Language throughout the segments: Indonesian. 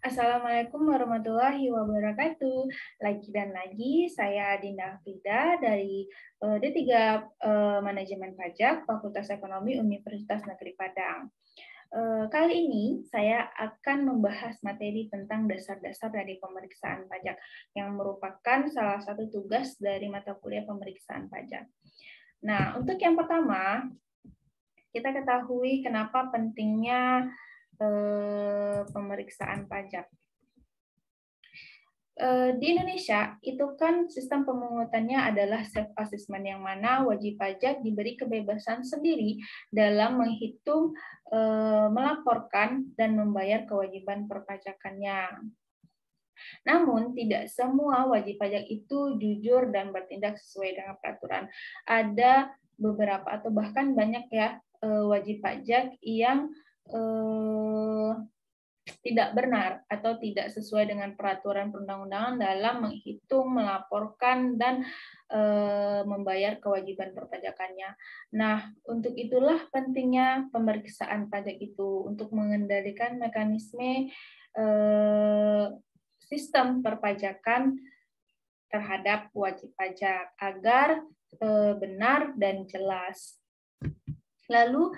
Assalamualaikum warahmatullahi wabarakatuh. Lagi dan lagi, saya Dinda Hafida dari D3 Manajemen Pajak, Fakultas Ekonomi Universitas Negeri Padang. Kali ini saya akan membahas materi tentang dasar-dasar dari pemeriksaan pajak, yang merupakan salah satu tugas dari mata kuliah pemeriksaan pajak. Nah, untuk yang pertama, kita ketahui kenapa pentingnya pemeriksaan pajak. Di Indonesia, itu kan sistem pemungutannya adalah self-assessment, yang mana wajib pajak diberi kebebasan sendiri dalam menghitung, melaporkan, dan membayar kewajiban perpajakannya. Namun, tidak semua wajib pajak itu jujur dan bertindak sesuai dengan peraturan. Ada beberapa atau bahkan banyak ya wajib pajak yang tidak benar atau tidak sesuai dengan peraturan perundang-undangan dalam menghitung, melaporkan, dan membayar kewajiban perpajakannya. Nah, untuk itulah pentingnya pemeriksaan pajak itu untuk mengendalikan mekanisme sistem perpajakan terhadap wajib pajak agar benar dan jelas. Lalu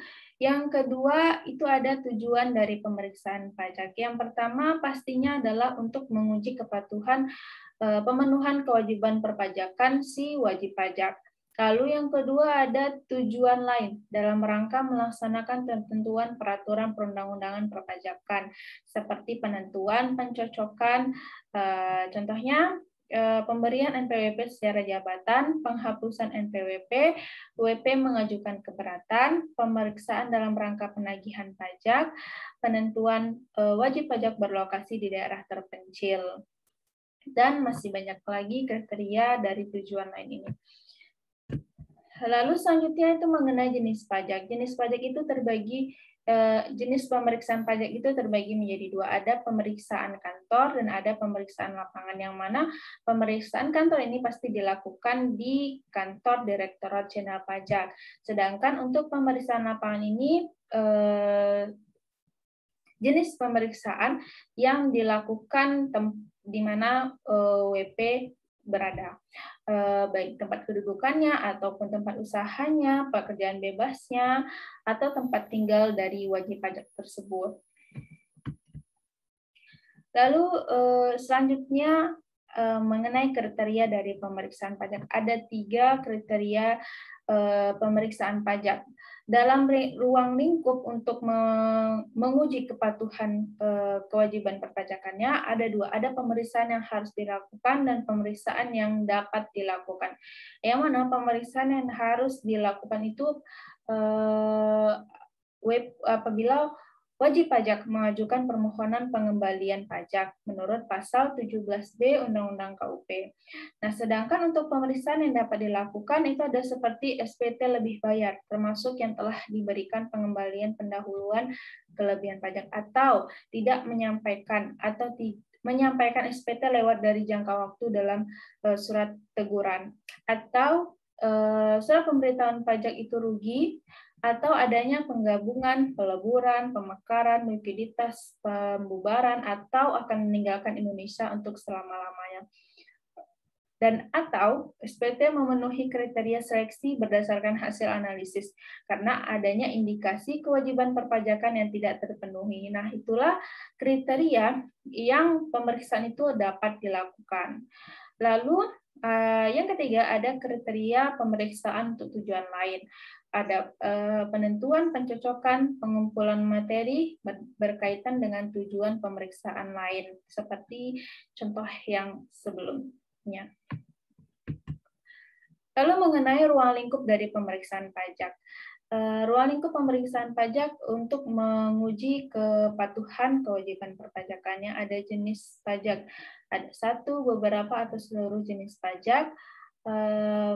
yang kedua, itu ada tujuan dari pemeriksaan pajak. Yang pertama pastinya adalah untuk menguji kepatuhan pemenuhan kewajiban perpajakan si wajib pajak. Lalu yang kedua ada tujuan lain dalam rangka melaksanakan ketentuan peraturan perundang-undangan perpajakan, seperti penentuan pencocokan, contohnya pemberian NPWP secara jabatan, penghapusan NPWP, WP mengajukan keberatan, pemeriksaan dalam rangka penagihan pajak, penentuan wajib pajak berlokasi di daerah terpencil, dan masih banyak lagi kriteria dari tujuan lain ini. Lalu selanjutnya itu mengenai jenis pajak. Jenis pajak itu terbagi, jenis pemeriksaan pajak itu terbagi menjadi dua. Ada pemeriksaan kantor dan ada pemeriksaan lapangan, yang mana pemeriksaan kantor ini pasti dilakukan di kantor Direktorat Jenderal Pajak. Sedangkan untuk pemeriksaan lapangan ini jenis pemeriksaan yang dilakukan di mana WP berada, baik tempat kedudukannya ataupun tempat usahanya, pekerjaan bebasnya, atau tempat tinggal dari wajib pajak tersebut. Lalu selanjutnya mengenai kriteria dari pemeriksaan pajak. Ada 3 kriteria pemeriksaan pajak. Dalam ruang lingkup untuk menguji kepatuhan kewajiban perpajakannya, ada 2. Ada pemeriksaan yang harus dilakukan dan pemeriksaan yang dapat dilakukan. Yang mana pemeriksaan yang harus dilakukan itu apabila wajib pajak mengajukan permohonan pengembalian pajak menurut pasal 17B Undang-Undang KUP. Nah, sedangkan untuk pemeriksaan yang dapat dilakukan itu ada seperti SPT lebih bayar, termasuk yang telah diberikan pengembalian pendahuluan kelebihan pajak, atau tidak menyampaikan menyampaikan SPT lewat dari jangka waktu dalam surat teguran, atau surat pemberitahuan pajak itu rugi, atau adanya penggabungan, peleburan, pemekaran, likuiditas, pembubaran, atau akan meninggalkan Indonesia untuk selama-lamanya. Dan atau SPT memenuhi kriteria seleksi berdasarkan hasil analisis karena adanya indikasi kewajiban perpajakan yang tidak terpenuhi. Nah, itulah kriteria yang pemeriksaan itu dapat dilakukan. Lalu yang ketiga ada kriteria pemeriksaan untuk tujuan lain. Ada penentuan pencocokan pengumpulan materi berkaitan dengan tujuan pemeriksaan lain, seperti contoh yang sebelumnya. Lalu mengenai ruang lingkup dari pemeriksaan pajak. Ruang lingkup pemeriksaan pajak untuk menguji kepatuhan kewajiban perpajakannya ada jenis pajak. Ada 1, beberapa, atau seluruh jenis pajak.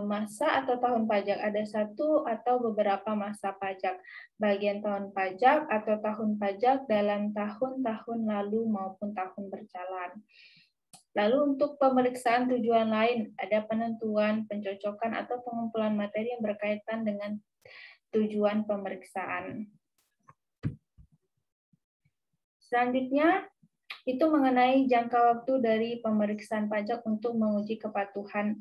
Masa atau tahun pajak, ada 1 atau beberapa masa pajak, bagian tahun pajak atau tahun pajak dalam tahun-tahun lalu maupun tahun berjalan. Lalu untuk pemeriksaan tujuan lain, ada penentuan, pencocokan, atau pengumpulan materi yang berkaitan dengan tujuan pemeriksaan. Selanjutnya, itu mengenai jangka waktu dari pemeriksaan pajak untuk menguji kepatuhan.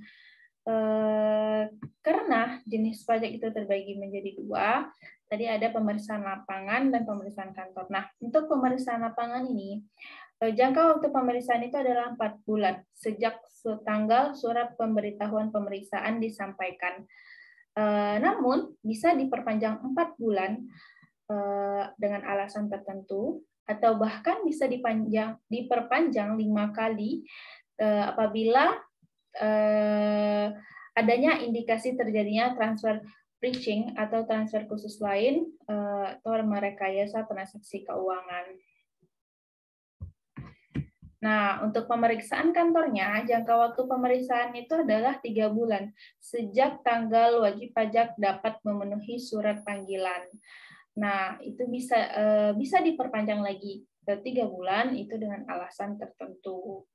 Karena jenis pajak itu terbagi menjadi dua, tadi ada pemeriksaan lapangan dan pemeriksaan kantor. Nah, untuk pemeriksaan lapangan ini, jangka waktu pemeriksaan itu adalah 4 bulan sejak tanggal surat pemberitahuan pemeriksaan disampaikan. Namun, bisa diperpanjang 4 bulan dengan alasan tertentu, atau bahkan bisa diperpanjang 5 kali apabila adanya indikasi terjadinya transfer breaching atau transfer khusus lain atau merekayasa transaksi keuangan. Nah, untuk pemeriksaan kantornya, jangka waktu pemeriksaan itu adalah 3 bulan sejak tanggal wajib pajak dapat memenuhi surat panggilan. Nah, itu bisa diperpanjang lagi ke 3 bulan itu dengan alasan tertentu.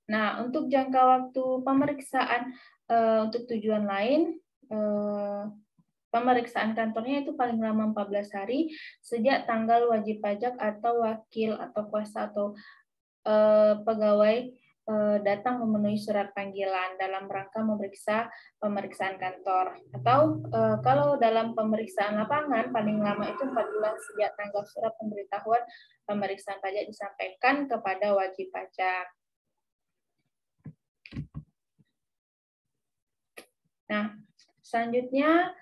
Nah, untuk jangka waktu pemeriksaan untuk tujuan lain, pemeriksaan kantornya itu paling lama 14 hari sejak tanggal wajib pajak atau wakil atau kuasa atau pegawai datang memenuhi surat panggilan dalam rangka memeriksa pemeriksaan kantor. Atau kalau dalam pemeriksaan lapangan paling lama itu 4 bulan sejak tanggal surat pemberitahuan pemeriksaan pajak disampaikan kepada wajib pajak. Nah, selanjutnya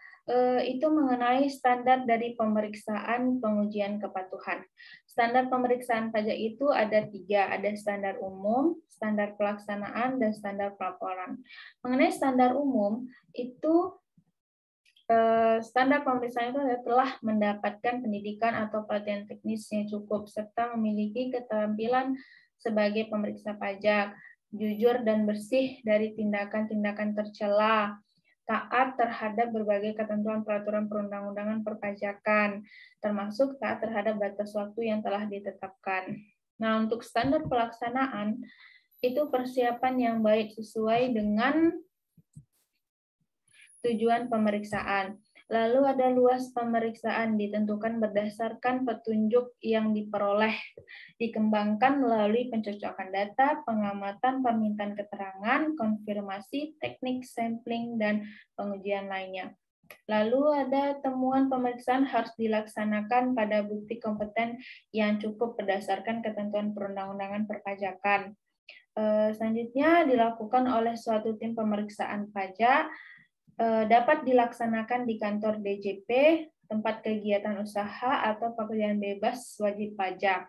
itu mengenai standar dari pemeriksaan pengujian kepatuhan. Standar pemeriksaan pajak itu ada 3, ada standar umum, standar pelaksanaan, dan standar pelaporan. Mengenai standar umum, itu standar pemeriksaan itu telah mendapatkan pendidikan atau pelatihan teknis yang cukup, serta memiliki keterampilan sebagai pemeriksa pajak, jujur dan bersih dari tindakan-tindakan tercela, taat terhadap berbagai ketentuan peraturan perundang-undangan perpajakan, termasuk taat terhadap batas waktu yang telah ditetapkan. Nah, untuk standar pelaksanaan, itu persiapan yang baik sesuai dengan tujuan pemeriksaan. Lalu ada luas pemeriksaan ditentukan berdasarkan petunjuk yang diperoleh, dikembangkan melalui pencocokan data, pengamatan, permintaan keterangan, konfirmasi, teknik sampling, dan pengujian lainnya. Lalu ada temuan pemeriksaan harus dilaksanakan pada bukti kompeten yang cukup berdasarkan ketentuan perundang-undangan perpajakan. Selanjutnya dilakukan oleh suatu tim pemeriksaan pajak, dapat dilaksanakan di kantor DJP, tempat kegiatan usaha, atau pekerjaan bebas wajib pajak.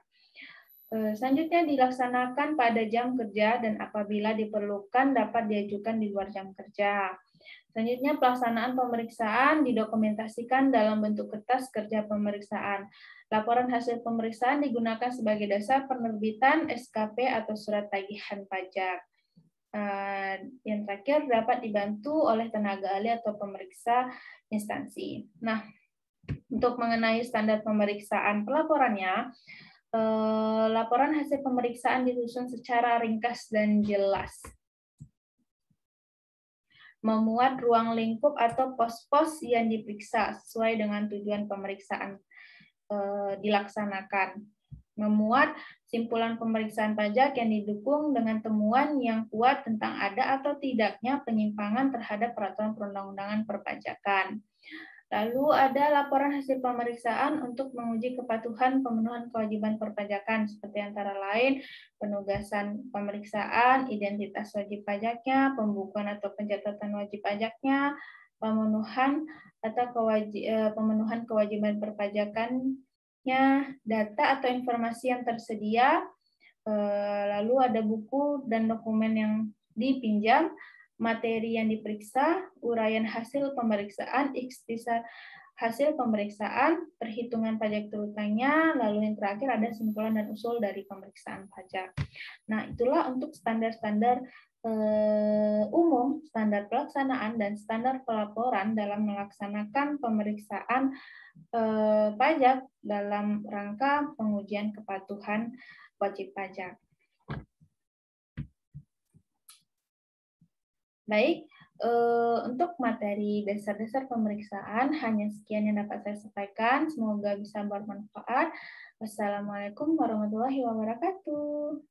Selanjutnya dilaksanakan pada jam kerja dan apabila diperlukan dapat diajukan di luar jam kerja. Selanjutnya pelaksanaan pemeriksaan didokumentasikan dalam bentuk kertas kerja pemeriksaan. Laporan hasil pemeriksaan digunakan sebagai dasar penerbitan SKP atau surat tagihan pajak. Yang terakhir dapat dibantu oleh tenaga ahli atau pemeriksa instansi. Nah, untuk mengenai standar pemeriksaan pelaporannya, laporan hasil pemeriksaan disusun secara ringkas dan jelas. Memuat ruang lingkup atau pos-pos yang diperiksa sesuai dengan tujuan pemeriksaan dilaksanakan. Memuat simpulan pemeriksaan pajak yang didukung dengan temuan yang kuat tentang ada atau tidaknya penyimpangan terhadap peraturan perundang-undangan perpajakan. Lalu ada laporan hasil pemeriksaan untuk menguji kepatuhan pemenuhan kewajiban perpajakan, seperti antara lain penugasan pemeriksaan, identitas wajib pajaknya, pembukuan atau pencatatan wajib pajaknya, pemenuhan atau pemenuhan kewajiban perpajakan, data atau informasi yang tersedia, lalu ada buku dan dokumen yang dipinjam, materi yang diperiksa, uraian hasil pemeriksaan, ikhtisar hasil pemeriksaan, perhitungan pajak terutangnya, lalu yang terakhir ada simpulan dan usul dari pemeriksaan pajak. Nah, itulah untuk standar-standar umum, standar pelaksanaan, dan standar pelaporan dalam melaksanakan pemeriksaan pajak dalam rangka pengujian kepatuhan wajib pajak. Baik, Untuk materi dasar-dasar pemeriksaan, hanya sekian yang dapat saya sampaikan. Semoga bisa bermanfaat. Wassalamualaikum warahmatullahi wabarakatuh.